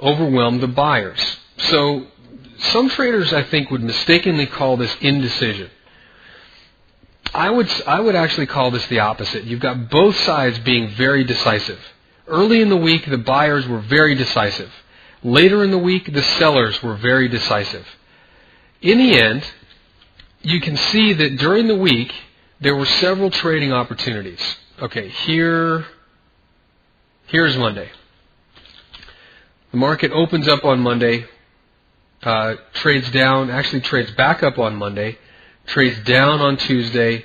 overwhelmed the buyers. So some traders, I think, would mistakenly call this indecision. I would actually call this the opposite. You've got both sides being very decisive. Early in the week, the buyers were very decisive. Later in the week, the sellers were very decisive. In the end, you can see that during the week, there were several trading opportunities. Okay, here's Monday. The market opens up on Monday, trades down, actually trades back up on Monday, trades down on Tuesday,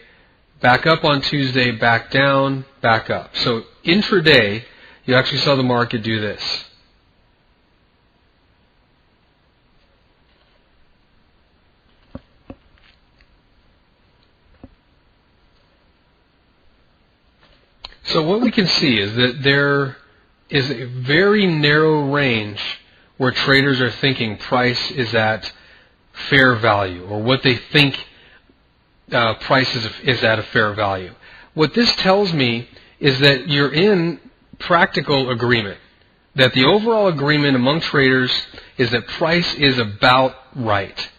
back up on Tuesday, back down, back up. So intraday, you actually saw the market do this. So what we can see is that there is a very narrow range where traders are thinking price is at fair value, or what they think price is at a fair value. What this tells me is that you're in practical agreement, that the overall agreement among traders is that price is about right.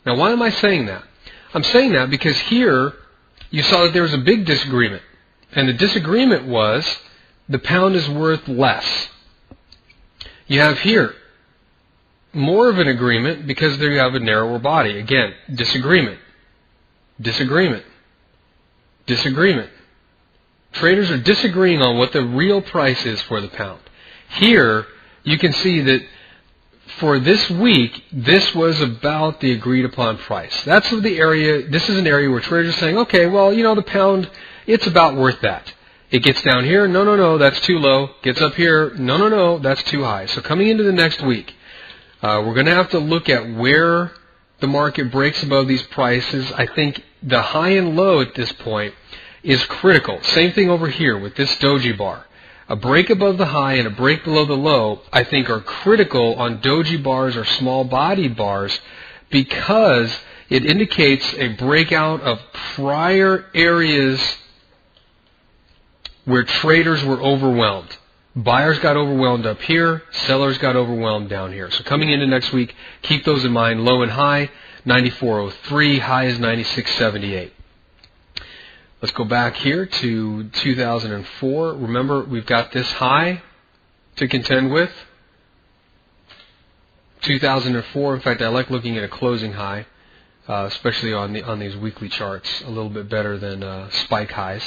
Now, why am I saying that? I'm saying that because here you saw that there was a big disagreement. And the disagreement was the pound is worth less. You have here more of an agreement because there you have a narrower body. Again, disagreement, disagreement, disagreement. Traders are disagreeing on what the real price is for the pound. Here, you can see that for this week, this was about the agreed upon price. That's the area. This is an area where traders are saying, okay, well, the pound, it's about worth that. It gets down here, no, that's too low. Gets up here, no, that's too high. So coming into the next week, we're going to have to look at where the market breaks above these prices. I think the high and low at this point is critical. Same thing over here with this doji bar. A break above the high and a break below the low, I think, are critical on doji bars or small body bars because it indicates a breakout of prior areas where traders were overwhelmed. Buyers got overwhelmed up here, sellers got overwhelmed down here. So coming into next week, keep those in mind. Low and high, 94.03, high is 96.78. Let's go back here to 2004. Remember, we've got this high to contend with. 2004, in fact, I like looking at a closing high, especially on these weekly charts, a little bit better than spike highs.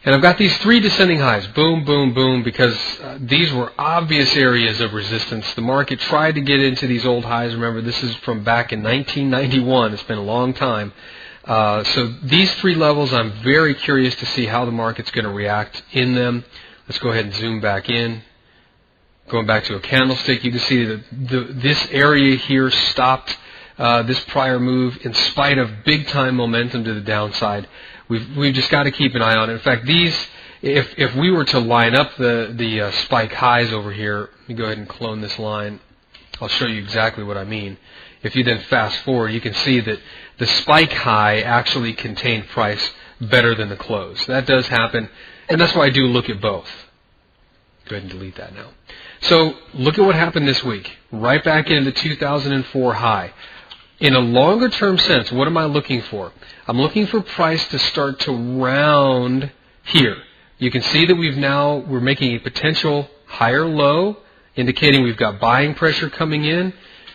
And I've got these three descending highs, boom, boom, boom, because these were obvious areas of resistance. The market tried to get into these old highs. Remember, this is from back in 1991. It's been a long time. So these three levels, I'm very curious to see how the market's going to react in them. Let's go ahead and zoom back in. Going back to a candlestick, you can see that this area here stopped this prior move in spite of big-time momentum to the downside. We've just got to keep an eye on it. In fact, these, if we were to line up the spike highs over here, let me go ahead and clone this line. I'll show you exactly what I mean. If you then fast forward, you can see that the spike high actually contained price better than the close. That does happen, and that's why I do look at both. Go ahead and delete that now. So look at what happened this week. Right back into the 2004 high. In a longer term sense, what am I looking for? I'm looking for price to start to round here. You can see that we're making a potential higher low, indicating we've got buying pressure coming in.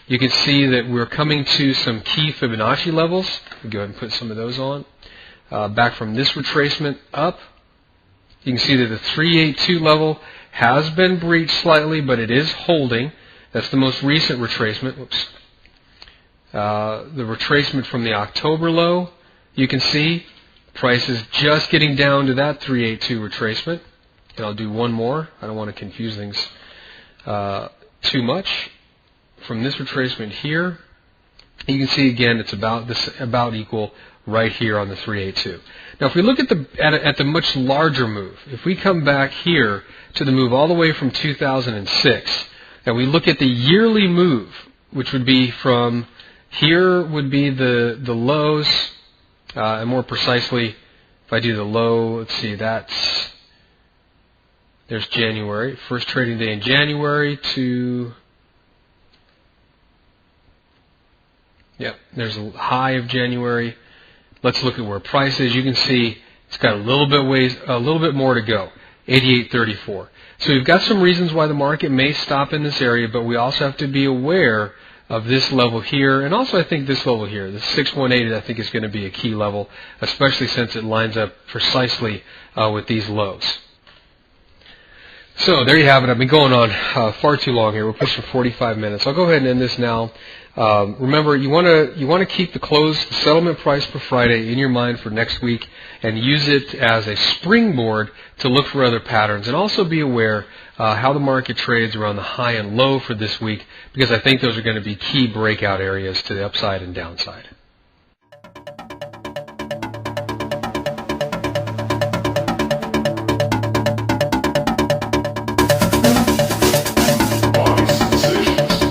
You can see that we're coming to some key Fibonacci levels. We'll go ahead and put some of those on. Back from this retracement up, you can see that the 382 level has been breached slightly, but it is holding. That's the most recent retracement. Whoops. The retracement from the October low, you can see price is just getting down to that 382 retracement. And I'll do one more. I don't want to confuse things too much. From this retracement here, you can see again it's about equal right here on the 382. Now, if we look at the much larger move, if we come back here to the move all the way from 2006, and we look at the yearly move, which would be from here would be the lows, and more precisely, if I do the low, let's see, that's There's January, first trading day in January to, there's a high of January. Let's look at where price is. You can see it's got a little bit more to go, 88.34. So we've got some reasons why the market may stop in this area, but we also have to be aware of this level here, and also I think this level here, the 618, I think is going to be a key level, especially since it lines up precisely with these lows. So there you have it. I've been going on far too long here. We're pushing 45 minutes. I'll go ahead and end this now. Remember, you want to keep the close settlement price for Friday in your mind for next week, and use it as a springboard to look for other patterns, and also be aware how the market trades around the high and low for this week, because I think those are going to be key breakout areas to the upside and downside.